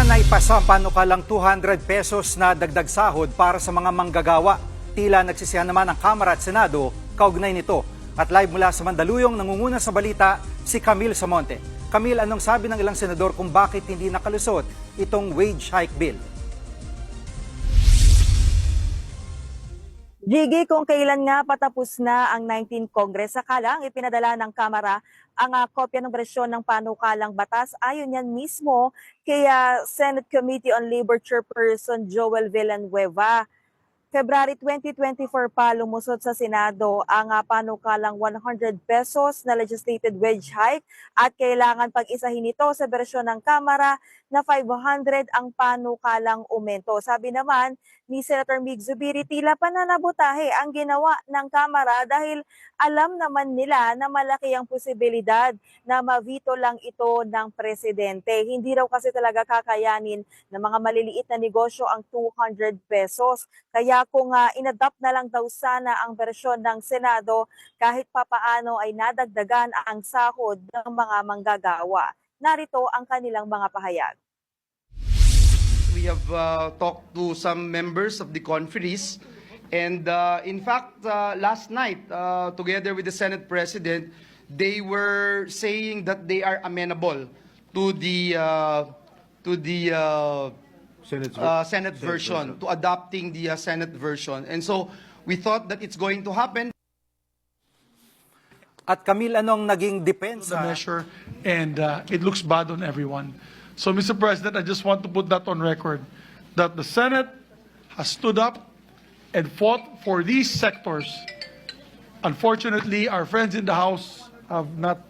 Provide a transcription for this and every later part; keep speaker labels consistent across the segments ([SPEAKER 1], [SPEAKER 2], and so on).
[SPEAKER 1] naipasa ang panukalang 200 pesos na dagdag sahod para sa mga manggagawa. Tila nagsisihan naman ang Kamara at Senado kaugnay nito. At live mula sa Mandaluyong, nangunguna sa balita si Camille Samonte. Camille, anong sabi ng ilang senador kung bakit hindi nakalusot itong wage hike bill?
[SPEAKER 2] Gigi, kung kailan nga patapos na ang 19th Congress, sakalang ipinadala ng Kamara ang kopya ng bersyon ng panukalang batas. Ayon yan mismo kay Senate Committee on Labor Chairperson Joel Villanueva. February 2024 pa lumusot sa Senado ang panukalang 100 pesos na legislated wage hike at kailangan pag-isahin ito sa bersyon ng Kamara na 500 ang panukalang aumento. Sabi naman ni Senator Mig Zubiri, tila pananabotahe ang ginawa ng Kamara dahil alam naman nila na malaki ang posibilidad na mavito lang ito ng presidente. Hindi raw kasi talaga kakayanin ng mga maliliit na negosyo ang 200 pesos. Kaya kung inadopt na lang daw sana ang bersyon ng Senado, kahit papaano ay nadagdagan ang sahod ng mga manggagawa. Narito ang kanilang mga pahayag.
[SPEAKER 3] We have talked to some members of the conferees, and in fact, last night, together with the Senate President, they were saying that they are amenable to the Senate version, to adopting the Senate version. And so we thought that it's going to happen.
[SPEAKER 1] At Camille, anong naging depensa?
[SPEAKER 4] The measure, and it looks bad on everyone. So, Mr. President, I just want to put that on record, that the Senate has stood up and fought for these sectors. Unfortunately, our friends in the House have not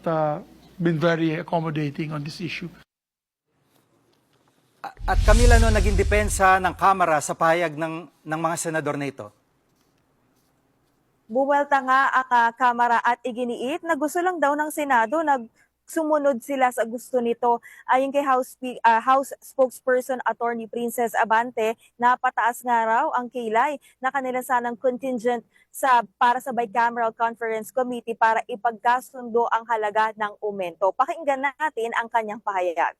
[SPEAKER 4] been very accommodating on this issue.
[SPEAKER 1] At Camille, ano naging depensa ng Kamara sa pahayag ng mga senador na ito?
[SPEAKER 2] Buwelta nga ang Kamara at iginiit na gusto lang daw ng Senado na sumunod sila sa gusto nito. Ayon kay House Spokesperson Attorney Princess Abante, napataas nga raw ang kilay na kanila sanang contingent para sa Bicameral Conference Committee para ipagkasundo ang halaga ng aumento. Pakinggan natin ang kanyang pahayag.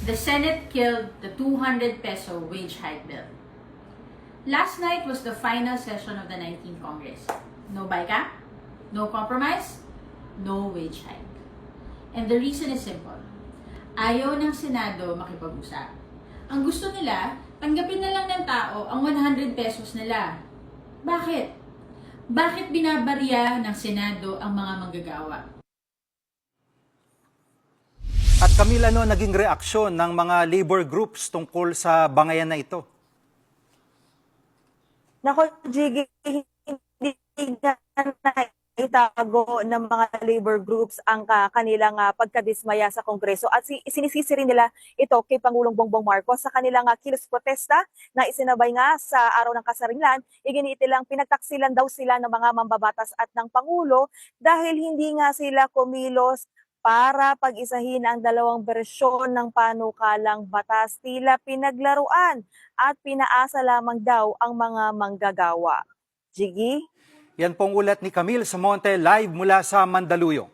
[SPEAKER 5] The Senate killed the 200 peso wage hike bill. Last night was the final session of the 19th Congress. No BICA, no compromise, no wage hike. And the reason is simple. Ayaw ng Senado makipag-usap. Ang gusto nila, tanggapin na lang ng tao ang 100 pesos nila. Bakit? Bakit binabarya ng Senado ang mga manggagawa?
[SPEAKER 1] At Camille, ano naging reaksyon ng mga labor groups tungkol sa bangayan na ito?
[SPEAKER 2] Nako, Gigi, hindi na itago ng mga labor groups ang kanilang pagkadismaya sa Kongreso at sinisisi rin nila ito kay Pangulong Bongbong Marcos sa kanilang kilos protesta na isinabay nga sa araw ng kasarinlan. Iginiit lang pinagtaksilan daw sila ng mga mambabatas at ng Pangulo dahil hindi nga sila kumilos para pag-isahin ang dalawang bersyon ng panukalang batas. Tila pinaglaruan at pinaasa lamang daw ang mga manggagawa. Gigi?
[SPEAKER 1] Yan pong ulat ni Camille Samonte live mula sa Mandaluyong.